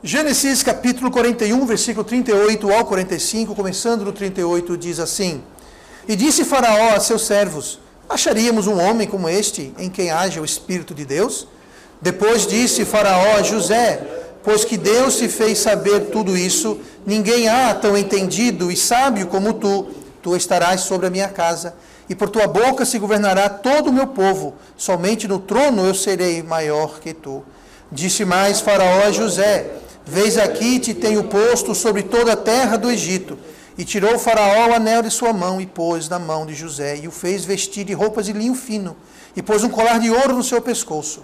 Gênesis capítulo 41, versículo 38 ao 45, começando no 38, diz assim: E disse Faraó a seus servos: Acharíamos um homem como este, em quem haja o Espírito de Deus? Depois disse Faraó a José: Pois que Deus te fez saber tudo isso, ninguém há tão entendido e sábio como tu estarás sobre a minha casa, e por tua boca se governará todo o meu povo, somente no trono eu serei maior que tu. Disse mais Faraó a José: Vês aqui te tenho posto sobre toda a terra do Egito. E tirou Faraó o anel de sua mão e pôs na mão de José, e o fez vestir de roupas de linho fino, e pôs um colar de ouro no seu pescoço.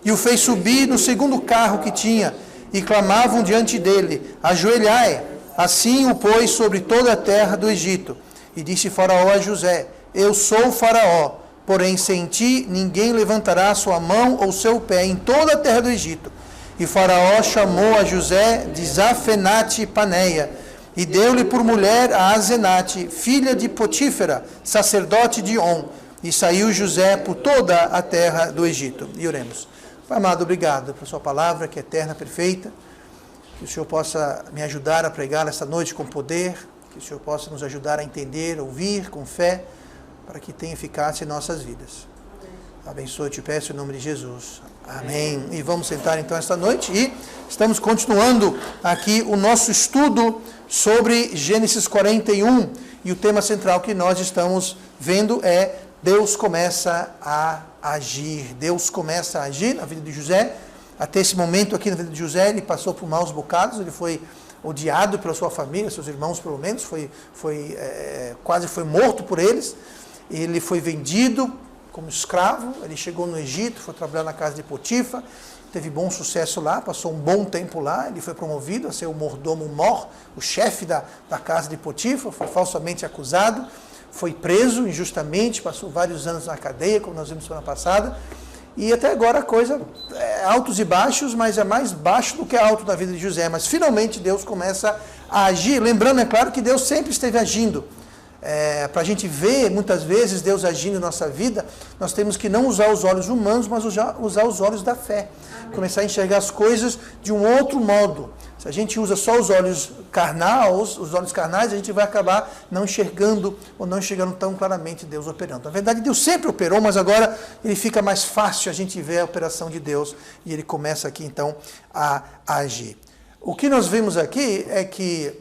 E o fez subir no segundo carro que tinha, e clamavam diante dele: Ajoelhai! Assim o pôs sobre toda a terra do Egito. E disse Faraó a José: Eu sou Faraó, porém sem ti ninguém levantará sua mão ou seu pé em toda a terra do Egito. E Faraó chamou a José de Zafenate Paneia, e deu-lhe por mulher a Azenate, filha de Potífera, sacerdote de On. E saiu José por toda a terra do Egito. E oremos. Pai amado, obrigado por sua palavra, que é eterna, perfeita. Que o Senhor possa me ajudar a pregar esta noite com poder. Que o Senhor possa nos ajudar a entender, ouvir com fé, para que tenha eficácia em nossas vidas. Abençoe, te peço em nome de Jesus. Amém. E vamos sentar então esta noite e estamos continuando aqui o nosso estudo sobre Gênesis 41. E o tema central que nós estamos vendo é Deus começa a agir. Deus começa a agir na vida de José. Até esse momento aqui na vida de José, ele passou por maus bocados, ele foi odiado pela sua família, seus irmãos pelo menos, quase foi morto por eles. Ele foi vendido como escravo, ele chegou no Egito, foi trabalhar na casa de Potífar, teve bom sucesso lá, passou um bom tempo lá, ele foi promovido a ser o mordomo mor, o chefe da casa de Potífar, foi falsamente acusado, foi preso injustamente, passou vários anos na cadeia, como nós vimos semana passada, e até agora a coisa é altos e baixos, mas é mais baixo do que alto na vida de José, mas finalmente Deus começa a agir, lembrando, é claro, que Deus sempre esteve agindo. Para a gente ver, muitas vezes, Deus agindo em nossa vida, nós temos que não usar os olhos humanos, mas usar os olhos da fé. Começar a enxergar as coisas de um outro modo. Se a gente usa só os olhos carnais, a gente vai acabar não enxergando ou não enxergando tão claramente Deus operando. Na verdade, Deus sempre operou, mas agora ele fica mais fácil a gente ver a operação de Deus e ele começa aqui, então, a agir. O que nós vimos aqui é que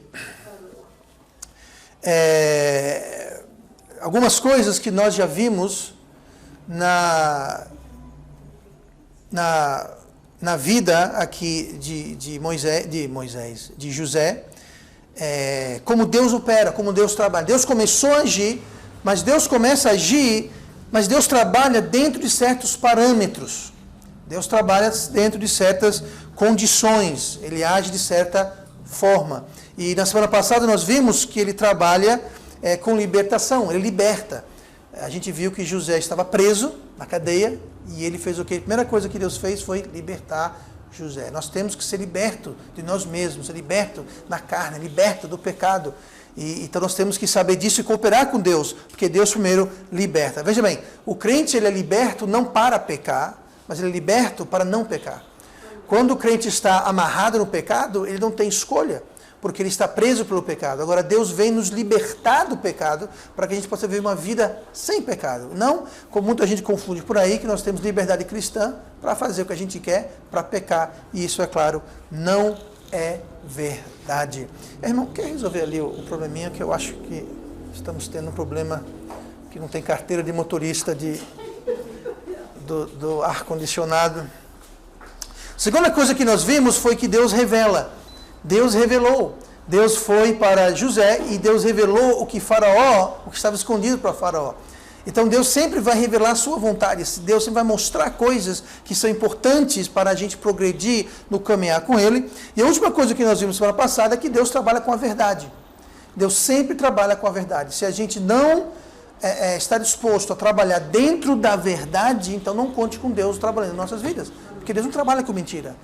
algumas coisas que nós já vimos na vida aqui de José, como Deus opera, como Deus trabalha. Deus começou a agir, mas Deus começa a agir, mas Deus trabalha dentro de certos parâmetros. Deus trabalha dentro de certas condições, ele age de certa forma. E na semana passada nós vimos que ele trabalha com libertação, ele liberta. A gente viu que José estava preso na cadeia e ele fez o quê? A primeira coisa que Deus fez foi libertar José. Nós temos que ser libertos de nós mesmos, ser libertos da carne, libertos do pecado. Então nós temos que saber disso e cooperar com Deus, porque Deus primeiro liberta. Veja bem, o crente ele é liberto não para pecar, mas ele é liberto para não pecar. Quando o crente está amarrado no pecado, ele não tem escolha, porque ele está preso pelo pecado. Agora Deus vem nos libertar do pecado para que a gente possa viver uma vida sem pecado. Não, como muita gente confunde por aí, que nós temos liberdade cristã para fazer o que a gente quer, para pecar. E isso, é claro, não é verdade. Irmão, quer resolver ali o probleminha que eu acho que estamos tendo um problema que não tem carteira de motorista do ar-condicionado. Segunda coisa que nós vimos foi que Deus revela. Deus revelou. Deus foi para José e Deus revelou o que estava escondido para Faraó. Então Deus sempre vai revelar a sua vontade. Deus sempre vai mostrar coisas que são importantes para a gente progredir no caminhar com Ele. E a última coisa que nós vimos semana passada é que Deus trabalha com a verdade. Deus sempre trabalha com a verdade. Se a gente não está disposto a trabalhar dentro da verdade, então não conte com Deus trabalhando em nossas vidas. Porque Deus não trabalha com mentira.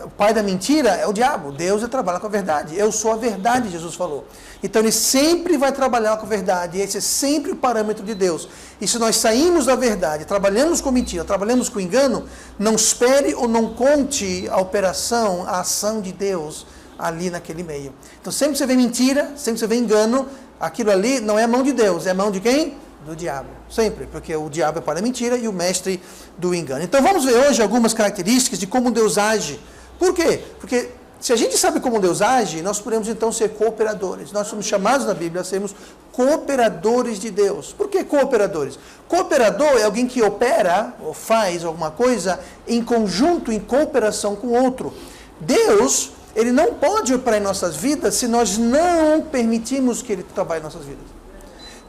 o pai da mentira é o diabo. Deus trabalha com a verdade. Eu sou a verdade, Jesus falou. Então ele sempre vai trabalhar com a verdade. Esse é sempre o parâmetro de Deus. E se nós saímos da verdade, trabalhamos com mentira, trabalhamos com engano, não espere ou não conte a operação, a ação de Deus ali naquele meio. Então sempre que você vê mentira, sempre que você vê engano, aquilo ali não é a mão de Deus, é a mão de quem? Do diabo. Sempre, porque o diabo é o pai da mentira e o mestre do engano. Então vamos ver hoje algumas características de como Deus age. Por quê? Porque se a gente sabe como Deus age, nós podemos então ser cooperadores. Nós somos chamados na Bíblia a sermos cooperadores de Deus. Por que cooperadores? Cooperador é alguém que opera ou faz alguma coisa em conjunto, em cooperação com outro. Deus, ele não pode operar em nossas vidas se nós não permitirmos que ele trabalhe em nossas vidas.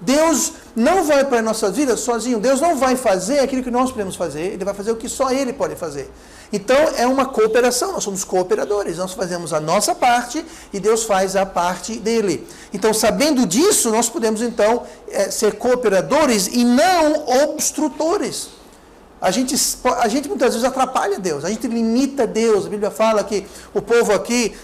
Deus não vai para as nossas vidas sozinho. Deus não vai fazer aquilo que nós podemos fazer. Ele vai fazer o que só Ele pode fazer. Então, é uma cooperação. Nós somos cooperadores. Nós fazemos a nossa parte e Deus faz a parte dele. Então, sabendo disso, nós podemos, então, ser cooperadores e não obstrutores. A gente muitas vezes atrapalha Deus, a gente limita Deus. A Bíblia fala que o povo aqui,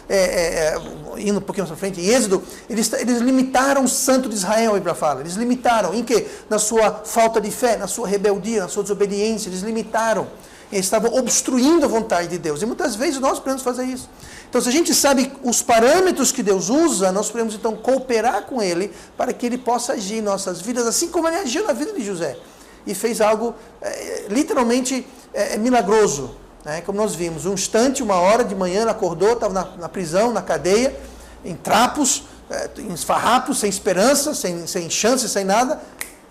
indo um pouquinho mais para frente, em Êxodo, eles limitaram o santo de Israel, a Bíblia fala. Eles limitaram em quê? Na sua falta de fé, na sua rebeldia, na sua desobediência, eles limitaram. Eles estavam obstruindo a vontade de Deus. E muitas vezes nós podemos fazer isso. Então, se a gente sabe os parâmetros que Deus usa, nós podemos então cooperar com Ele para que Ele possa agir em nossas vidas, assim como Ele agiu na vida de José. E fez algo literalmente milagroso, né? Como nós vimos, um instante, uma hora de manhã, ele acordou, estava na prisão, na cadeia, em trapos, em esfarrapos, sem esperança, sem chance, sem nada.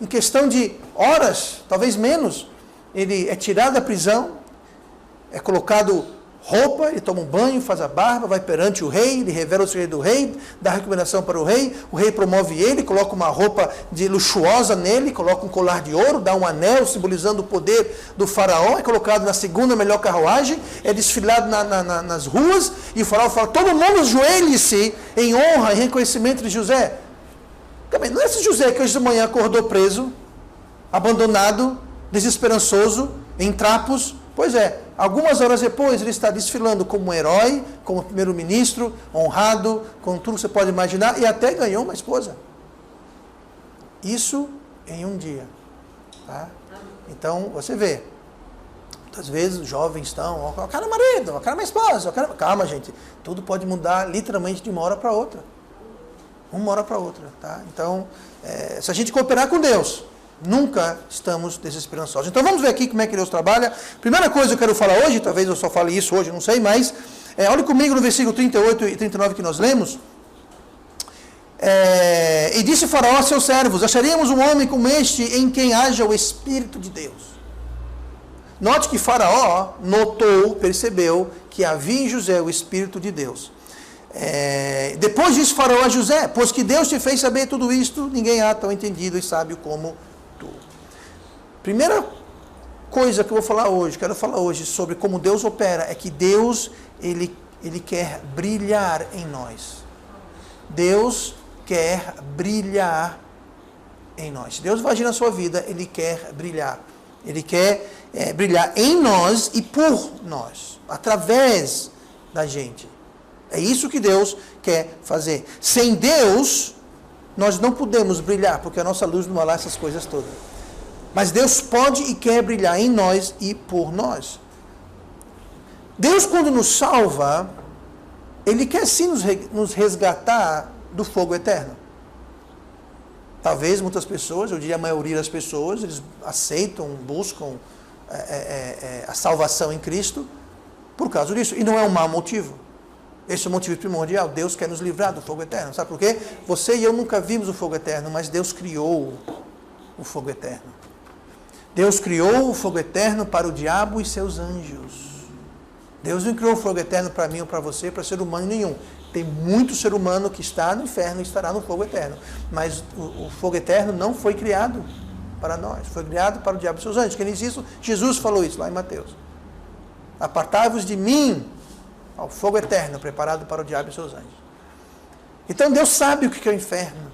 Em questão de horas, talvez menos, ele é tirado da prisão, é colocado roupa, ele toma um banho, faz a barba, vai perante o rei, ele revela o segredo do rei, dá recomendação para o rei promove ele, coloca uma roupa de luxuosa nele, coloca um colar de ouro, dá um anel simbolizando o poder do faraó, é colocado na segunda melhor carruagem, é desfilado nas ruas, e o faraó fala, todo mundo ajoelhe-se em honra e reconhecimento de José. Também, não é esse José que hoje de manhã acordou preso, abandonado, desesperançoso, em trapos? Pois é, algumas horas depois ele está desfilando como um herói, como primeiro-ministro, honrado, com tudo que você pode imaginar, e até ganhou uma esposa. Isso em um dia. Tá? Então, você vê, muitas vezes os jovens estão, eu quero marido, eu quero minha esposa, calma gente, tudo pode mudar literalmente de uma hora para outra. Uma hora para outra. Tá? Então, se a gente cooperar com Deus, nunca estamos desesperançosos. Então vamos ver aqui como é que Deus trabalha. Primeira coisa que eu quero falar hoje, talvez eu só fale isso hoje, não sei, mas olhe comigo no versículo 38 e 39 que nós lemos. E disse Faraó a seus servos, acharíamos um homem como este em quem haja o Espírito de Deus. Note que Faraó percebeu que havia em José o Espírito de Deus. Depois disse Faraó a José, pois que Deus te fez saber tudo isto, ninguém há tão entendido e sábio como tu. Primeira coisa que eu vou falar hoje, quero falar hoje sobre como Deus opera, é que Deus, ele quer brilhar em nós. Deus quer brilhar em nós. Se Deus vai agir na sua vida, Ele quer brilhar. Ele quer brilhar em nós e por nós, através da gente. É isso que Deus quer fazer. Sem Deus, nós não podemos brilhar, porque a nossa luz não vai lá essas coisas todas. Mas Deus pode e quer brilhar em nós e por nós. Deus, quando nos salva, Ele quer sim nos resgatar do fogo eterno. Talvez muitas pessoas, eu diria a maioria das pessoas, eles aceitam, buscam a salvação em Cristo por causa disso. E não é um mau motivo. Esse é o motivo primordial. Deus quer nos livrar do fogo eterno. Sabe por quê? Você e eu nunca vimos o fogo eterno, mas Deus criou o fogo eterno. Deus criou o fogo eterno para o diabo e seus anjos. Deus não criou o fogo eterno para mim ou para você, para ser humano nenhum. Tem muito ser humano que está no inferno e estará no fogo eterno. Mas o fogo eterno não foi criado para nós. Foi criado para o diabo e seus anjos. Quem diz isso? Jesus falou isso lá em Mateus. Apartai-vos de mim ao fogo eterno preparado para o diabo e seus anjos. Então Deus sabe o que é o inferno.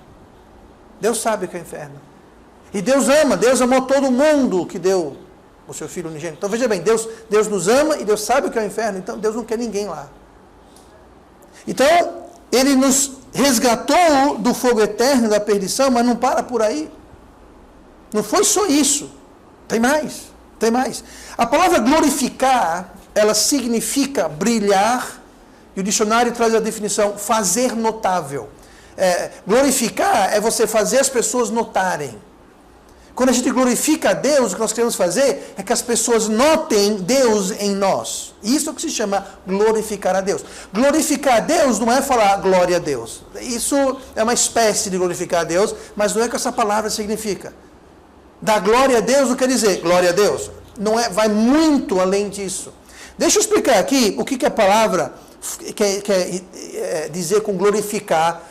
Deus sabe o que é o inferno. E Deus ama, Deus amou todo mundo que deu o seu Filho unigênito. Então veja bem, Deus nos ama e Deus sabe o que é o inferno, então Deus não quer ninguém lá. Então, Ele nos resgatou do fogo eterno, da perdição, mas não para por aí. Não foi só isso. Tem mais, tem mais. A palavra glorificar, ela significa brilhar, e o dicionário traz a definição, fazer notável. Glorificar é você fazer as pessoas notarem. Quando a gente glorifica a Deus, o que nós queremos fazer é que as pessoas notem Deus em nós. Isso é o que se chama glorificar a Deus. Glorificar a Deus não é falar glória a Deus. Isso é uma espécie de glorificar a Deus, mas não é o que essa palavra significa. Dar glória a Deus não quer dizer glória a Deus. Não é, vai muito além disso. Deixa eu explicar aqui o que a palavra quer dizer com glorificar.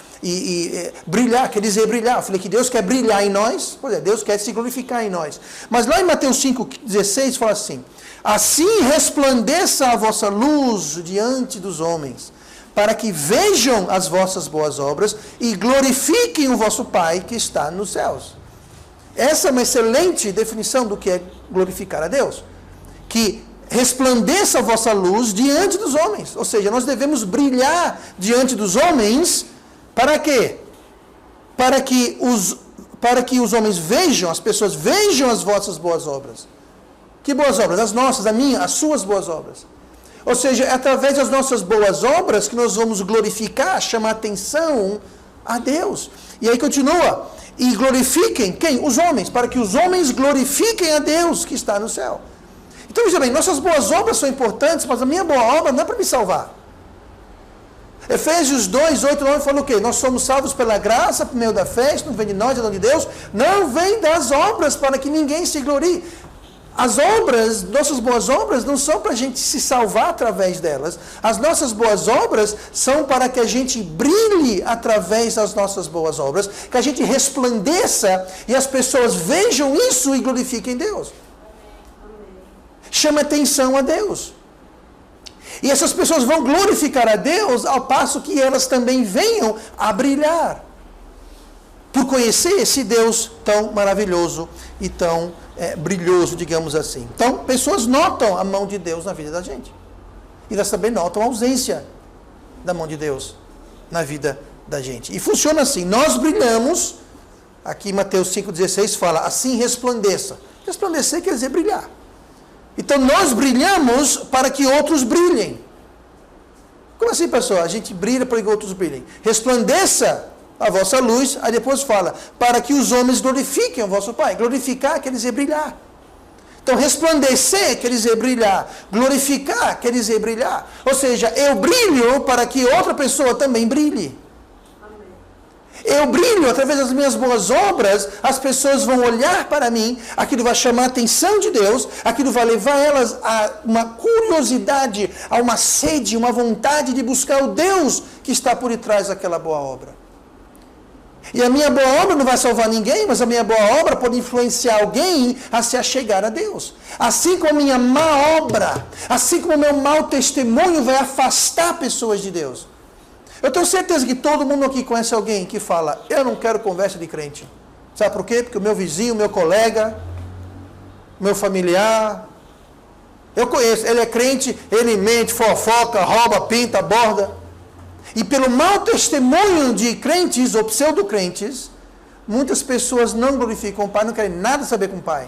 Brilhar, quer dizer brilhar. Eu falei que Deus quer brilhar em nós. Pois é, Deus quer se glorificar em nós. Mas lá em Mateus 5,16 fala assim: assim resplandeça a vossa luz diante dos homens, para que vejam as vossas boas obras e glorifiquem o vosso Pai que está nos céus. Essa é uma excelente definição do que é glorificar a Deus. Que resplandeça a vossa luz diante dos homens. Ou seja, nós devemos brilhar diante dos homens. Para quê? Para que os homens vejam, as pessoas vejam as vossas boas obras. Que boas obras? As nossas, a minha, as suas boas obras. Ou seja, é através das nossas boas obras que nós vamos glorificar, chamar atenção a Deus. E aí continua. E glorifiquem quem? Os homens. Para que os homens glorifiquem a Deus que está no céu. Então, veja bem, nossas boas obras são importantes, mas a minha boa obra não é para me salvar. Efésios 2, 8, 9 fala o quê? Nós somos salvos pela graça, por meio da fé, isso não vem de nós, é dom de Deus, não vem das obras para que ninguém se glorie. As obras, nossas boas obras, não são para a gente se salvar através delas. As nossas boas obras são para que a gente brilhe através das nossas boas obras, que a gente resplandeça e as pessoas vejam isso e glorifiquem Deus. Chama atenção a Deus. E essas pessoas vão glorificar a Deus ao passo que elas também venham a brilhar. Por conhecer esse Deus tão maravilhoso e tão brilhoso, digamos assim. Então, pessoas notam a mão de Deus na vida da gente. E elas também notam a ausência da mão de Deus na vida da gente. E funciona assim. Nós brilhamos, aqui Mateus 5,16 fala, assim resplandeça. Resplandecer quer dizer brilhar. Então nós brilhamos para que outros brilhem. Como assim, pessoal? A gente brilha para que outros brilhem. Resplandeça a vossa luz, aí depois fala, para que os homens glorifiquem o vosso Pai. Glorificar quer dizer brilhar. Então resplandecer quer dizer brilhar. Glorificar quer dizer brilhar. Ou seja, eu brilho para que outra pessoa também brilhe. Eu brilho através das minhas boas obras, as pessoas vão olhar para mim, aquilo vai chamar a atenção de Deus, aquilo vai levar elas a uma curiosidade, a uma sede, uma vontade de buscar o Deus que está por detrás daquela boa obra. E a minha boa obra não vai salvar ninguém, mas a minha boa obra pode influenciar alguém a se achegar a Deus. Assim como a minha má obra, assim como o meu mau testemunho vai afastar pessoas de Deus. Eu tenho certeza que todo mundo aqui conhece alguém que fala, eu não quero conversa de crente. Sabe por quê? Porque o meu vizinho, o meu colega, meu familiar, eu conheço, ele é crente, ele mente, fofoca, rouba, pinta, borda. E pelo mau testemunho de crentes ou pseudo-crentes, muitas pessoas não glorificam o Pai, não querem nada saber com o Pai.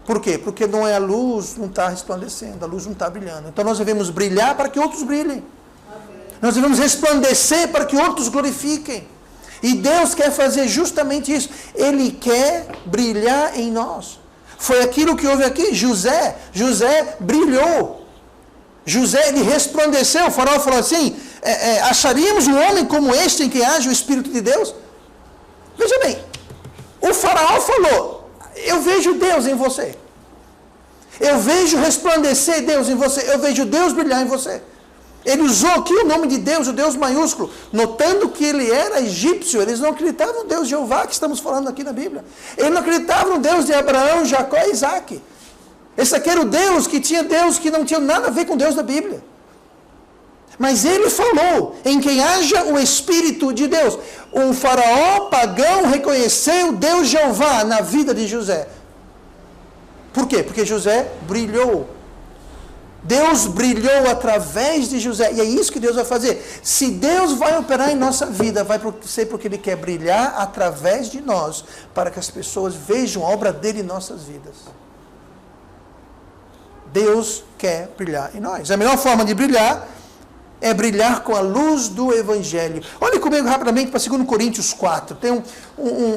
Por quê? Porque não é a luz, não está resplandecendo, a luz não está brilhando. Então nós devemos brilhar para que outros brilhem. Nós devemos resplandecer para que outros glorifiquem. E Deus quer fazer justamente isso. Ele quer brilhar em nós. Foi aquilo que houve aqui. José brilhou. José, ele resplandeceu. O faraó falou assim, acharíamos um homem como este em quem age o Espírito de Deus? Veja bem, o faraó falou, eu vejo Deus em você. Eu vejo resplandecer Deus em você. Eu vejo Deus brilhar em você. Ele usou aqui o nome de Deus, o Deus maiúsculo, notando que ele era egípcio. Eles não acreditavam no Deus de Jeová, que estamos falando aqui na Bíblia. Eles não acreditavam no Deus de Abraão, Jacó e Isaac. Esse aqui era o Deus que não tinha nada a ver com o Deus da Bíblia. Mas ele falou, em quem haja o Espírito de Deus. O faraó pagão reconheceu Deus Jeová na vida de José. Por quê? Porque José brilhou. Deus brilhou através de José. E é isso que Deus vai fazer. Se Deus vai operar em nossa vida, vai ser porque Ele quer brilhar através de nós, para que as pessoas vejam a obra dele em nossas vidas. Deus quer brilhar em nós. A melhor forma de brilhar é brilhar com a luz do Evangelho. Olhe comigo rapidamente para 2 Coríntios 4. Tem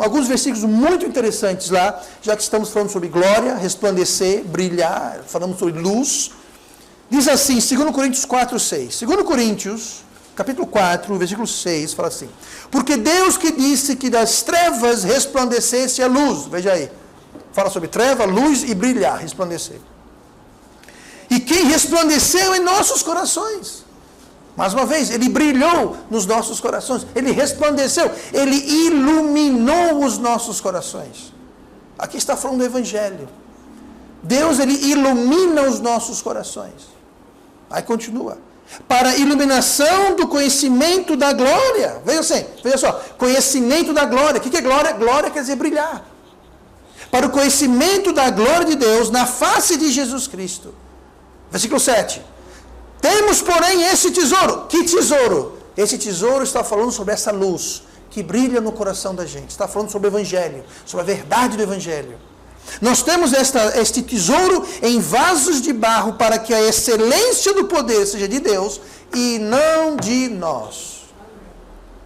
alguns versículos muito interessantes lá, já que estamos falando sobre glória, resplandecer, brilhar, falamos sobre luz. Diz assim, 2 Coríntios 4, 6. 2 Coríntios, capítulo 4, versículo 6, fala assim: porque Deus que disse que das trevas resplandecesse a luz. Veja aí. Fala sobre treva, luz e brilhar, resplandecer. E quem resplandeceu em nossos corações. Mais uma vez, Ele brilhou nos nossos corações. Ele resplandeceu. Ele iluminou os nossos corações. Aqui está falando do Evangelho. Deus, Ele ilumina os nossos corações. Aí continua. Para a iluminação do conhecimento da glória. Veja só. Conhecimento da glória. O que é glória? Glória quer dizer brilhar. Para o conhecimento da glória de Deus na face de Jesus Cristo. Versículo 7. Temos, porém, esse tesouro. Que tesouro? Esse tesouro está falando sobre essa luz que brilha no coração da gente. Está falando sobre o Evangelho, sobre a verdade do Evangelho. Nós temos este tesouro em vasos de barro para que a excelência do poder seja de Deus e não de nós.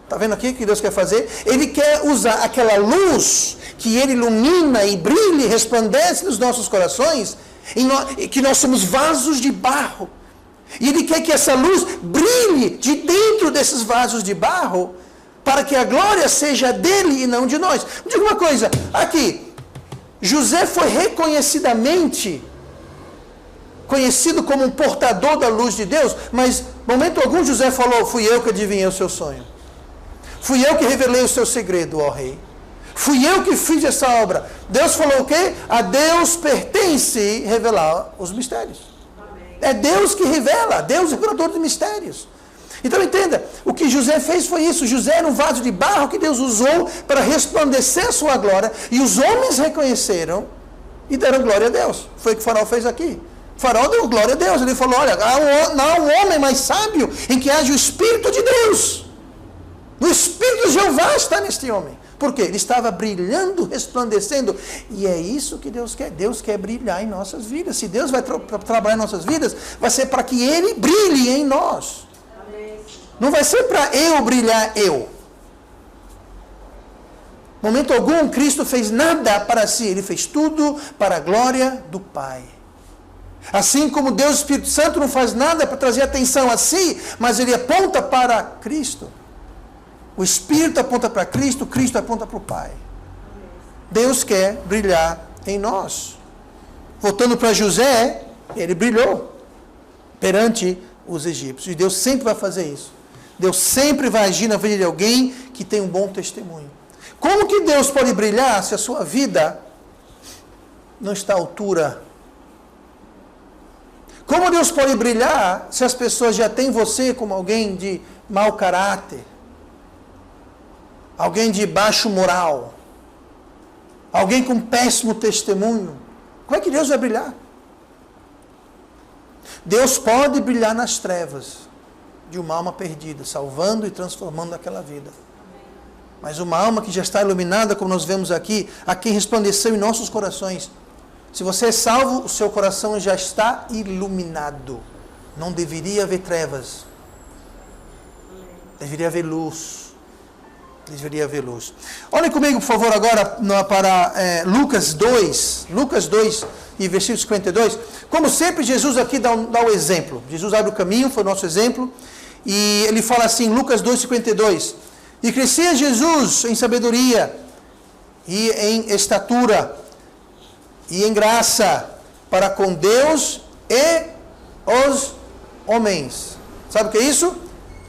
Está vendo aqui o que Deus quer fazer? Ele quer usar aquela luz que Ele ilumina e brilha e resplandece nos nossos corações, que nós somos vasos de barro. E Ele quer que essa luz brilhe de dentro desses vasos de barro, para que a glória seja dele e não de nós. Me diga uma coisa, aqui, José foi reconhecidamente conhecido como um portador da luz de Deus, mas, momento algum, José falou: fui eu que adivinhei o seu sonho. Fui eu que revelei o seu segredo, ó rei. Fui eu que fiz essa obra. Deus falou o quê? A Deus pertence revelar os mistérios. Amém. É Deus que revela, Deus é o revelador de mistérios. Então entenda, o que José fez foi isso. José era um vaso de barro que Deus usou para resplandecer a sua glória, e os homens reconheceram e deram glória a Deus. Foi o que o Faraó fez aqui. O Faraó deu glória a Deus. Ele falou: olha, não há um homem mais sábio em que haja o Espírito de Deus. O Espírito de Jeová está neste homem. Por quê? Ele estava brilhando, resplandecendo. E é isso que Deus quer. Deus quer brilhar em nossas vidas. Se Deus vai trabalhar em nossas vidas, vai ser para que Ele brilhe em nós. Não vai ser para eu brilhar eu. Momento algum, Cristo fez nada para si. Ele fez tudo para a glória do Pai. Assim como Deus, Espírito Santo, não faz nada para trazer atenção a si, mas Ele aponta para Cristo. O Espírito aponta para Cristo, Cristo aponta para o Pai. Deus quer brilhar em nós. Voltando para José, ele brilhou perante os egípcios. E Deus sempre vai fazer isso. Deus sempre vai agir na vida de alguém que tem um bom testemunho. Como que Deus pode brilhar se a sua vida não está à altura? Como Deus pode brilhar se as pessoas já têm você como alguém de mau caráter? Alguém de baixo moral? Alguém com péssimo testemunho? Como é que Deus vai brilhar? Deus pode brilhar nas trevas de uma alma perdida, salvando e transformando aquela vida. Mas uma alma que já está iluminada, como nós vemos aqui, a quem resplandeceu em nossos corações. Se você é salvo, o seu coração já está iluminado. Não deveria haver trevas. Deveria haver luz. Deveria haver luz. Olhem comigo, por favor, agora para Lucas 2. Lucas 2 e versículo 52. Como sempre, Jesus aqui dá o exemplo. Jesus abre o caminho, foi o nosso exemplo. E ele fala assim, Lucas 2, 52. E crescia Jesus em sabedoria, e em estatura, e em graça, para com Deus e os homens. Sabe o que é isso?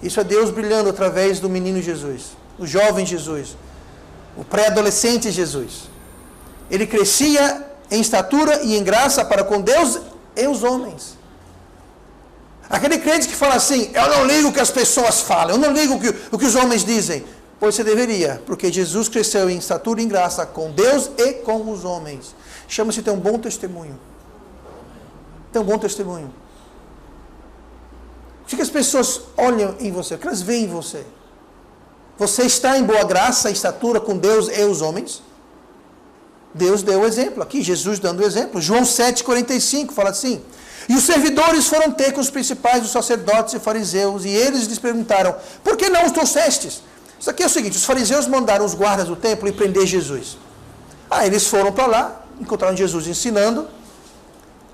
Isso é Deus brilhando através do menino Jesus, o jovem Jesus, o pré-adolescente Jesus. Ele crescia em estatura e em graça para com Deus e os homens. Aquele crente que fala assim, eu não ligo o que as pessoas falam, eu não ligo o que os homens dizem. Pois você deveria, porque Jesus cresceu em estatura e em graça com Deus e com os homens. Chama-se ter um bom testemunho. Ter um bom testemunho. O que as pessoas olham em você? O que elas veem em você? Você está em boa graça e estatura com Deus e os homens? Deus deu o exemplo. Aqui, Jesus dando o exemplo. João 7,45 fala assim: e os servidores foram ter com os principais dos sacerdotes e fariseus, e eles lhes perguntaram: por que não os trouxestes? Isso aqui é o seguinte: os fariseus mandaram os guardas do templo ir prender Jesus. Eles foram para lá, encontraram Jesus ensinando,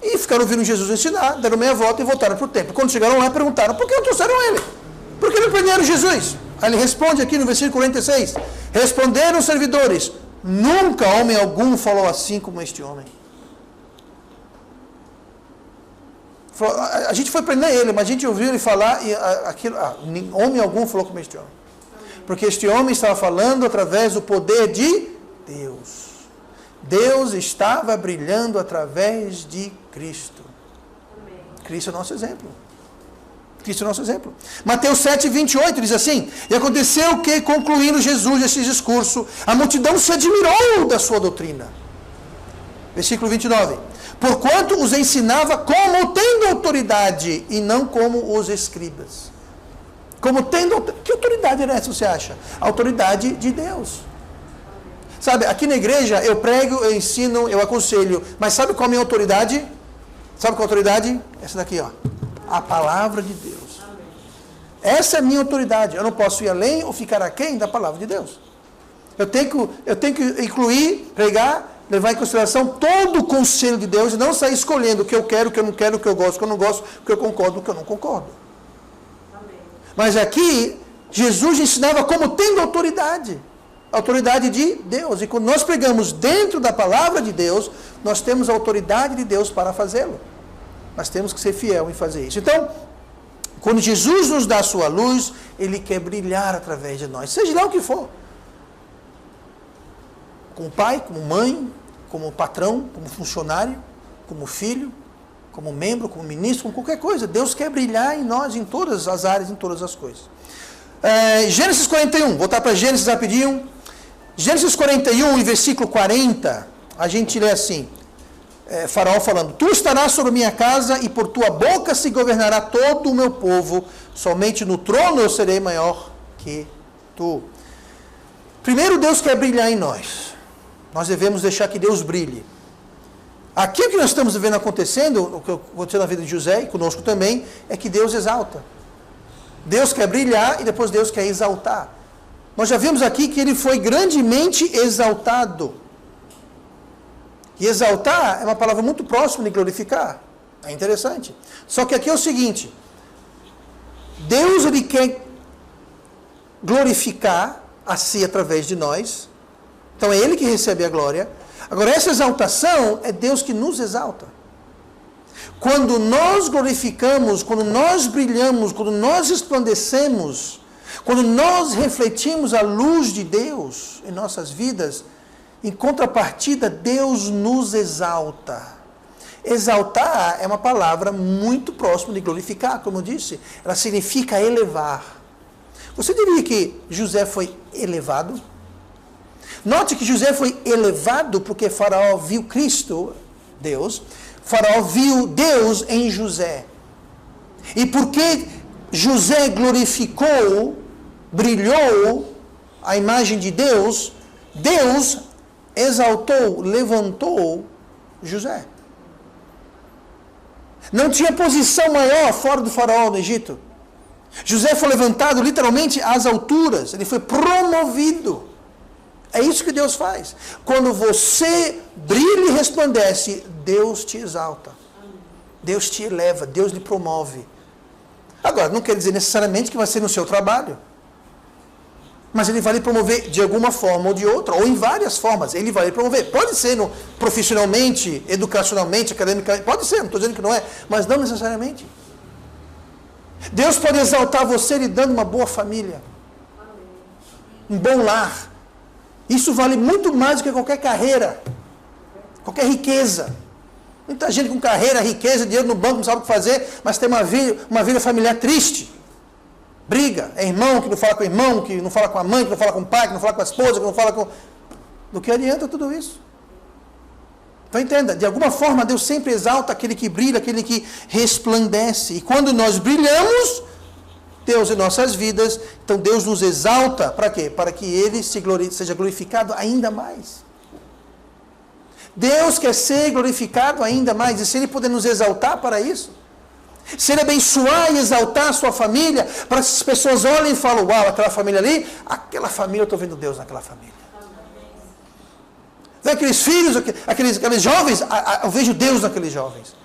e ficaram ouvindo Jesus ensinar, deram meia volta e voltaram para o templo. Quando chegaram lá, perguntaram: por que não trouxeram ele? Por que não prenderam Jesus? Aí ele responde aqui no versículo 46, responderam os servidores: nunca homem algum falou assim como este homem. A gente foi prender ele, mas a gente ouviu ele falar, e homem algum falou como este homem. Porque este homem estava falando através do poder de Deus. Deus estava brilhando através de Cristo. Cristo é o nosso exemplo. Cristo é o nosso exemplo. Mateus 7,28 diz assim: e aconteceu que, concluindo Jesus esse discurso, a multidão se admirou da sua doutrina. Versículo 29. Porquanto os ensinava como tendo autoridade e não como os escribas. Como tendo... Que autoridade era essa, você acha? A autoridade de Deus. Sabe, aqui na igreja eu prego, eu ensino, eu aconselho. Mas sabe qual é a minha autoridade? Sabe qual é a autoridade? Essa daqui, ó. A palavra de Deus. Essa é a minha autoridade. Eu não posso ir além ou ficar aquém da palavra de Deus. Eu tenho que incluir, pregar, levar em consideração todo o conselho de Deus e não sair escolhendo o que eu quero, o que eu não quero, o que eu gosto, o que eu não gosto, o que eu concordo, o que eu não concordo. Amém. Mas aqui, Jesus ensinava como tendo autoridade. Autoridade de Deus. E quando nós pregamos dentro da palavra de Deus, nós temos a autoridade de Deus para fazê-lo. Mas temos que ser fiel em fazer isso. Então, quando Jesus nos dá a sua luz, Ele quer brilhar através de nós. Seja lá o que for. Como pai, como mãe, como patrão, como funcionário, como filho, como membro, como ministro, como qualquer coisa. Deus quer brilhar em nós, em todas as áreas, em todas as coisas. Gênesis 41, voltar para Gênesis rapidinho. Gênesis 41, em versículo 40, a gente lê assim, Faraó falando: tu estarás sobre minha casa e por tua boca se governará todo o meu povo, somente no trono eu serei maior que tu. Primeiro, Deus quer brilhar em nós. Nós devemos deixar que Deus brilhe. Aqui o que nós estamos vendo acontecendo, o que aconteceu na vida de José e conosco também, é que Deus exalta. Deus quer brilhar e depois Deus quer exaltar. Nós já vimos aqui que ele foi grandemente exaltado. E exaltar é uma palavra muito próxima de glorificar. É interessante. Só que aqui é o seguinte: Deus ele quer glorificar a si através de nós. Então é Ele que recebe a glória. Agora essa exaltação é Deus que nos exalta. Quando nós glorificamos, quando nós brilhamos, quando nós resplandecemos, quando nós refletimos a luz de Deus em nossas vidas, em contrapartida, Deus nos exalta. Exaltar é uma palavra muito próxima de glorificar, como eu disse. Ela significa elevar. Você diria que José foi elevado? Note que José foi elevado porque Faraó viu Cristo, Deus. Faraó viu Deus em José. E porque José glorificou, brilhou a imagem de Deus, Deus exaltou, levantou José. Não tinha posição maior fora do Faraó no Egito. José foi levantado literalmente às alturas, ele foi promovido. É isso que Deus faz. Quando você brilha e resplandece, Deus te exalta. Deus te eleva, Deus lhe promove. Agora, não quer dizer necessariamente que vai ser no seu trabalho. Mas Ele vai lhe promover de alguma forma ou de outra, ou em várias formas. Ele vai lhe promover. Pode ser profissionalmente, educacionalmente, academicamente. Pode ser, não estou dizendo que não é. Mas não necessariamente. Deus pode exaltar você lhe dando uma boa família. Um bom lar. Isso vale muito mais do que qualquer carreira, qualquer riqueza. Muita gente com carreira, riqueza, dinheiro no banco, não sabe o que fazer, mas tem uma vida familiar triste. briga, é irmão que não fala com o irmão, que não fala com a mãe, que não fala com o pai, que não fala com a esposa, que não fala com... Do que adianta tudo isso? Então entenda, de alguma forma Deus sempre exalta aquele que brilha, aquele que resplandece. E quando nós brilhamos, Deus em nossas vidas, então Deus nos exalta, para quê? Para que Ele seja glorificado ainda mais. Deus quer ser glorificado ainda mais, e se Ele puder nos exaltar para isso, se Ele abençoar e exaltar a sua família, para que as pessoas olhem e falem, uau, aquela família ali, aquela família, eu estou vendo Deus naquela família. Aqueles filhos, aqueles jovens, eu vejo Deus naqueles jovens.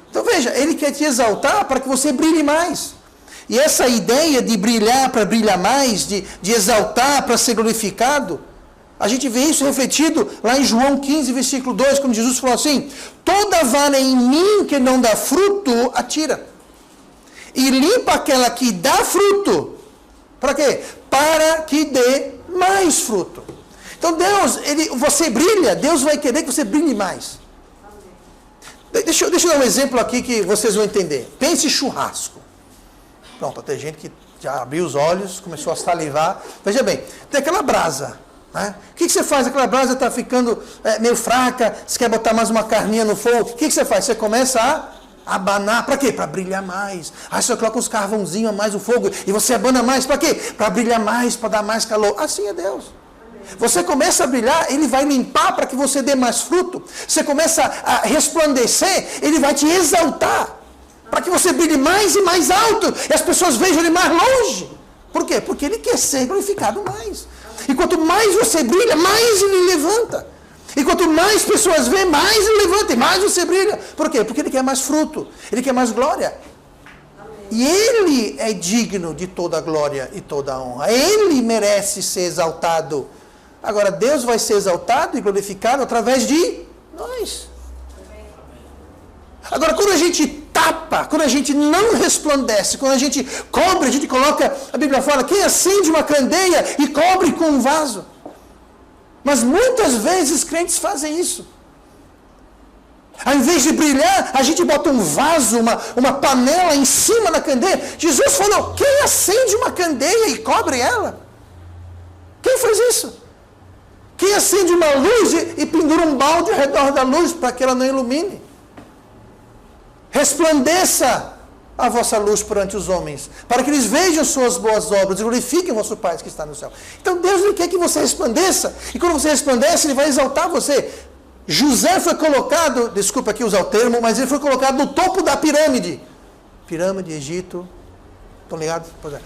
Então veja, Ele quer te exaltar para que você brilhe mais. E essa ideia de brilhar para brilhar mais, de exaltar para ser glorificado, a gente vê isso refletido lá em João 15, versículo 2, quando Jesus falou assim, toda vara em mim que não dá fruto, atira. E limpa aquela que dá fruto. Para quê? Para que dê mais fruto. Então Deus, você brilha, Deus vai querer que você brilhe mais. Deixa eu dar um exemplo aqui que vocês vão entender. Pense em churrasco. Pronto, tem gente que já abriu os olhos, começou a salivar. Veja bem, tem aquela brasa. Né? O que você faz? Aquela brasa está ficando meio fraca, você quer botar mais uma carninha no fogo. O que você faz? Você começa a abanar. Para quê? Para brilhar mais. Aí você coloca uns carvãozinhos a mais no fogo e você abana mais. Para quê? Para brilhar mais, para dar mais calor. Assim é Deus. Você começa a brilhar, Ele vai limpar para que você dê mais fruto. Você começa a resplandecer, Ele vai te exaltar. Para que você brilhe mais e mais alto. E as pessoas vejam Ele mais longe. Por quê? Porque Ele quer ser glorificado mais. E quanto mais você brilha, mais Ele levanta. E quanto mais pessoas veem, mais Ele levanta e mais você brilha. Por quê? Porque Ele quer mais fruto. Ele quer mais glória. E Ele é digno de toda a glória e toda a honra. Ele merece ser exaltado. Agora, Deus vai ser exaltado e glorificado através de nós. Agora, quando a gente tapa, quando a gente não resplandece, quando a gente cobre, a gente coloca, a Bíblia fala, quem acende uma candeia e cobre com um vaso. Mas muitas vezes crentes fazem isso. Ao invés de brilhar, a gente bota um vaso, uma panela em cima da candeia. Jesus falou, quem acende uma candeia e cobre ela? Quem faz isso? Quem acende uma luz e pendura um balde ao redor da luz para que ela não ilumine? Resplandeça a vossa luz perante os homens, para que eles vejam suas boas obras e glorifiquem o vosso Pai que está no céu. Então Deus Ele quer que você resplandeça, e quando você resplandece, Ele vai exaltar você. José foi colocado, desculpa aqui usar o termo, mas ele foi colocado no topo da pirâmide. Pirâmide, Egito, estão ligados? Pois é.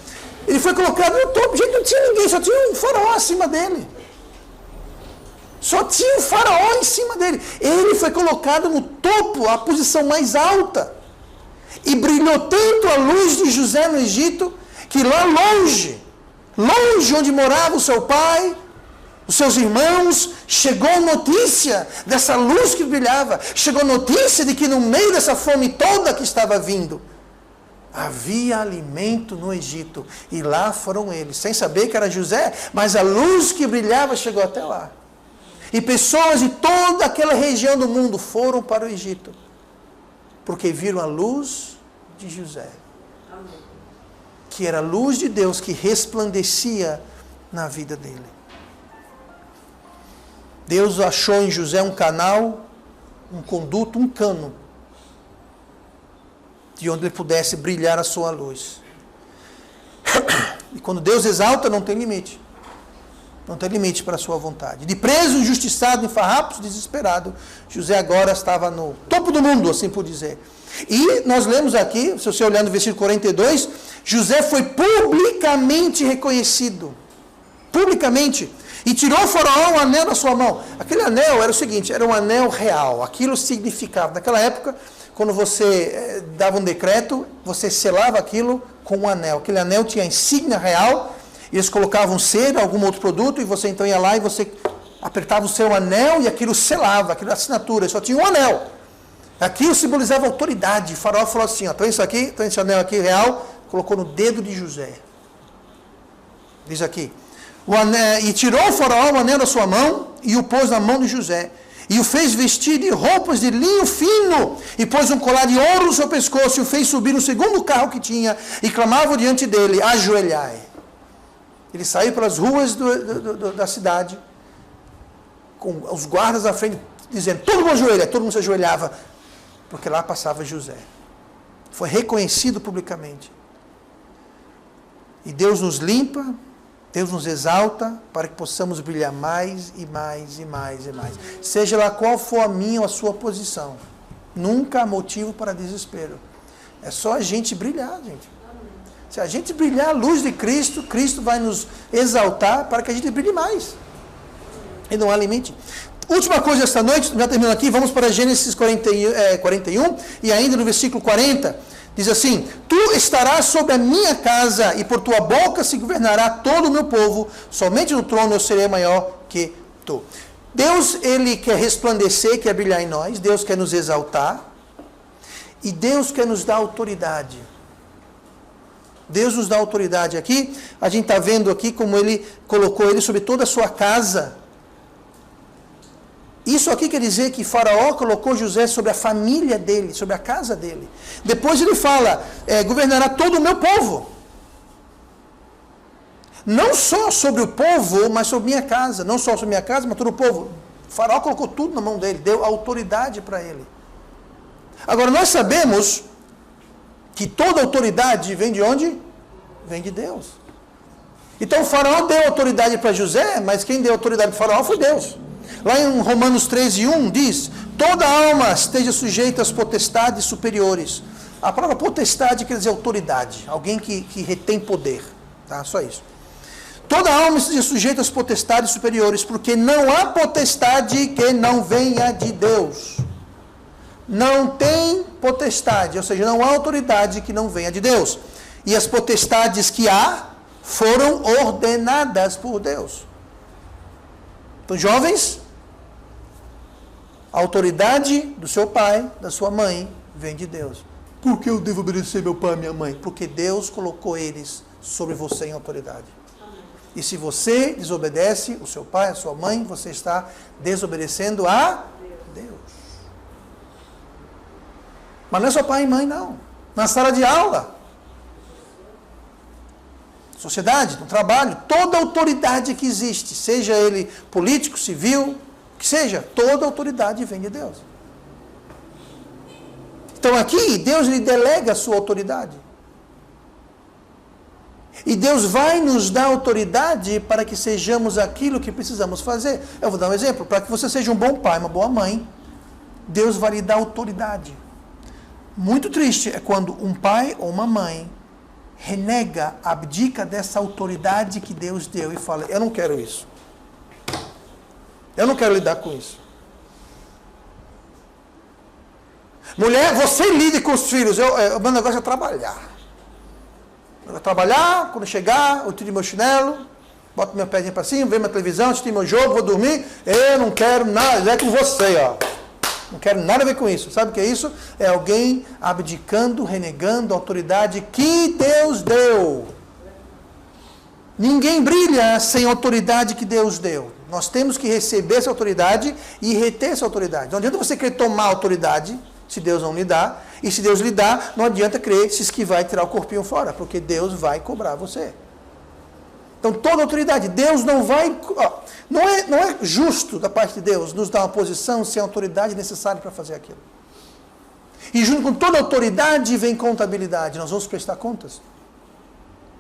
Ele foi colocado no topo, gente, não tinha ninguém, só tinha um faraó acima dele. Só tinha um faraó em cima dele. Ele foi colocado no topo, a posição mais alta. E brilhou tanto a luz de José no Egito, que lá longe onde morava o seu pai, os seus irmãos, chegou notícia dessa luz que brilhava. Chegou notícia de que no meio dessa fome toda que estava vindo, havia alimento no Egito. E lá foram eles, sem saber que era José, mas a luz que brilhava chegou até lá. E pessoas de toda aquela região do mundo foram para o Egito, porque viram a luz de José. Amém. Que era a luz de Deus que resplandecia na vida dele. Deus achou em José um canal, um conduto, um cano, de onde ele pudesse brilhar a sua luz. E quando Deus exalta, não tem limite. Não tem limite para a sua vontade. De preso, injustiçado, em farrapos, desesperado, José agora estava no topo do mundo, assim por dizer. E nós lemos aqui, se você olhar no versículo 42, José foi publicamente reconhecido. Publicamente. E tirou o faraó um anel da sua mão. Aquele anel era o seguinte, era um anel real. Aquilo significava, naquela época, quando você dava um decreto, você selava aquilo com um anel. Aquele anel tinha a insígnia real. Eles colocavam cera, algum outro produto, e você então ia lá e você apertava o seu anel e aquilo selava, aquilo assinatura, só tinha um anel. Aquilo simbolizava autoridade. O faraó falou assim, ó, então isso aqui, então esse anel aqui real, colocou no dedo de José. Diz aqui, e tirou o faraó o anel da sua mão e o pôs na mão de José. E o fez vestir de roupas de linho fino, e pôs um colar de ouro no seu pescoço, e o fez subir no segundo carro que tinha, e clamava diante dele: ajoelhai. Ele saiu pelas ruas da cidade, com os guardas à frente, dizendo: todo mundo ajoelha. Todo mundo se ajoelhava, porque lá passava José. Foi reconhecido publicamente. E Deus nos limpa, Deus nos exalta, para que possamos brilhar mais e mais e mais e mais. Seja lá qual for a minha ou a sua posição, nunca há motivo para desespero. É só a gente brilhar, gente. Se a gente brilhar a luz de Cristo, Cristo vai nos exaltar para que a gente brilhe mais. E não há limite. Última coisa esta noite, já terminando aqui, vamos para Gênesis 41, e ainda no versículo 40, diz assim: tu estarás sobre a minha casa, e por tua boca se governará todo o meu povo, somente no trono eu serei maior que tu. Deus, Ele quer resplandecer, quer brilhar em nós, Deus quer nos exaltar, e Deus quer nos dar autoridade. Deus nos dá autoridade aqui, a gente está vendo aqui como Ele colocou Ele sobre toda a sua casa. Isso aqui quer dizer que Faraó colocou José sobre a família dele, sobre a casa dele. Depois ele fala: governará todo o meu povo. Não só sobre o povo, mas sobre minha casa. Não só sobre minha casa, mas todo o povo. Faraó colocou tudo na mão dele, deu autoridade para ele. Agora nós sabemos que toda autoridade vem de onde? Vem de Deus. Então Faraó deu autoridade para José, mas quem deu autoridade para Faraó foi Deus. Lá em Romanos 13:1 diz: toda alma esteja sujeita às potestades superiores. A palavra potestade quer dizer autoridade, alguém que retém poder, tá? Só isso. Toda alma esteja sujeita às potestades superiores, porque não há potestade que não venha de Deus. Não tem potestade, ou seja, não há autoridade que não venha de Deus. E as potestades que há foram ordenadas por Deus. Então, jovens, a autoridade do seu pai, da sua mãe, vem de Deus. Por que eu devo obedecer meu pai e minha mãe? Porque Deus colocou eles sobre você em autoridade. E se você desobedece o seu pai, a sua mãe, você está desobedecendo a Deus. Mas não é só pai e mãe, não. Na sala de aula, sociedade, no trabalho, toda autoridade que existe, seja ele político, civil, que seja, toda autoridade vem de Deus. Então aqui, Deus lhe delega a sua autoridade. E Deus vai nos dar autoridade para que sejamos aquilo que precisamos fazer. Eu vou dar um exemplo, para que você seja um bom pai, uma boa mãe, Deus vai lhe dar autoridade. Muito triste é quando um pai ou uma mãe renega, abdica dessa autoridade que Deus deu e fala: eu não quero isso. Eu não quero lidar com isso. Mulher, você lide com os filhos. O meu negócio é trabalhar. Eu vou trabalhar, quando chegar, eu tiro meu chinelo, boto meu pezinho para cima, vejo minha televisão, assisto meu jogo, vou dormir. Eu não quero nada, é com você, ó. Não quero nada a ver com isso. Sabe o que é isso? É alguém abdicando, renegando a autoridade que Deus deu. Ninguém brilha sem a autoridade que Deus deu. Nós temos que receber essa autoridade e reter essa autoridade. Não adianta você querer tomar a autoridade, se Deus não lhe dá. E se Deus lhe dá, não adianta querer se esquivar e tirar o corpinho fora, porque Deus vai cobrar você. Então, toda autoridade, Deus não vai... Não é justo da parte de Deus nos dar uma posição sem a autoridade necessária para fazer aquilo. E junto com toda autoridade vem contabilidade. Nós vamos prestar contas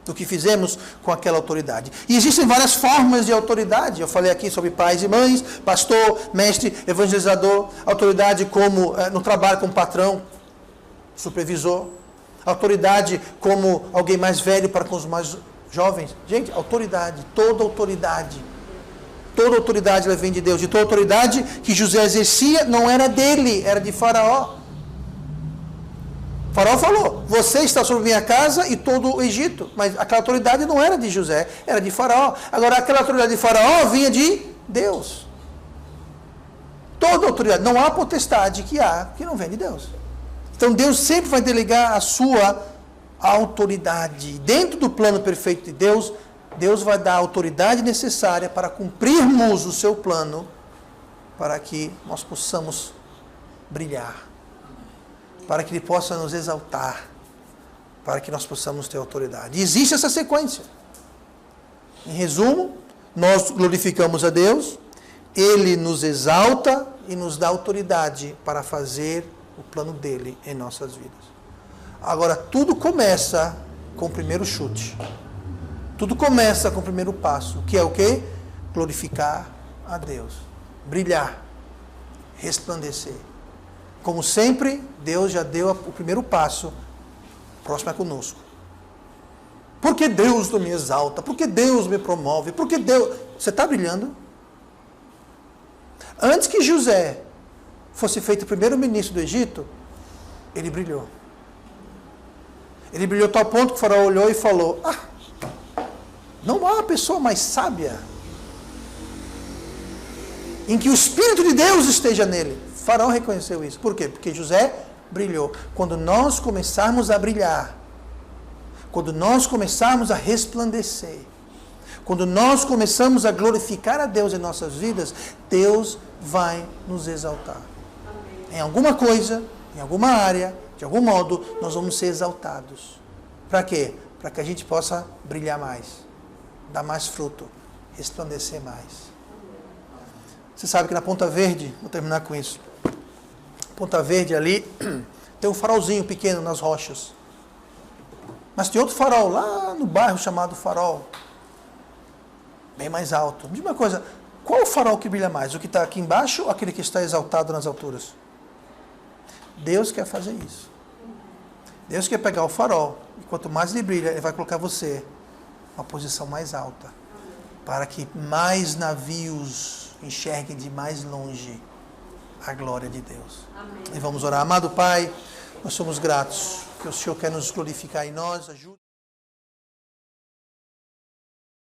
do que fizemos com aquela autoridade. E existem várias formas de autoridade. Eu falei aqui sobre pais e mães, pastor, mestre, evangelizador, autoridade como no trabalho como patrão, supervisor, autoridade como alguém mais velho para com os mais jovens. Gente, autoridade, toda autoridade ela vem de Deus. E toda autoridade que José exercia não era dele, era de Faraó. Faraó falou: você está sobre minha casa e todo o Egito. Mas aquela autoridade não era de José, era de Faraó. Agora, aquela autoridade de Faraó vinha de Deus. Toda autoridade, não há potestade que não vem de Deus. Então Deus sempre vai delegar a sua autoridade. Dentro do plano perfeito de Deus, Deus vai dar a autoridade necessária para cumprirmos o seu plano para que nós possamos brilhar, para que Ele possa nos exaltar, para que nós possamos ter autoridade. E existe essa sequência. Em resumo, nós glorificamos a Deus, Ele nos exalta e nos dá autoridade para fazer o plano dele em nossas vidas. Agora, tudo começa com o primeiro chute. Tudo começa com o primeiro passo, que é o quê? Glorificar a Deus. Brilhar. Resplandecer. Como sempre, Deus já deu o primeiro passo. O próximo é conosco. Porque Deus me exalta? Porque Deus me promove? Porque Deus... Você está brilhando? Antes que José fosse feito primeiro-ministro do Egito, ele brilhou. Ele brilhou a tal ponto que o faraó olhou e falou: não há pessoa mais sábia em que o Espírito de Deus esteja nele. O faraó reconheceu isso. Por quê? Porque José brilhou. Quando nós começarmos a brilhar, quando nós começarmos a resplandecer, quando nós começamos a glorificar a Deus em nossas vidas, Deus vai nos exaltar. Em alguma coisa, em alguma área, de algum modo, nós vamos ser exaltados. Para quê? Para que a gente possa brilhar mais, dar mais fruto, resplandecer mais. Você sabe que na Ponta Verde, vou terminar com isso, Ponta Verde ali, tem um farolzinho pequeno nas rochas. Mas tem outro farol lá no bairro chamado Farol, bem mais alto. Me diz uma coisa, qual o farol que brilha mais? O que está aqui embaixo ou aquele que está exaltado nas alturas? Deus quer fazer isso. Deus quer pegar o farol, e quanto mais ele brilha, Ele vai colocar você numa posição mais alta, para que mais navios enxerguem de mais longe a glória de Deus. Amém. E vamos orar. Amado Pai, nós somos gratos, que o Senhor quer nos glorificar em nós, ajude.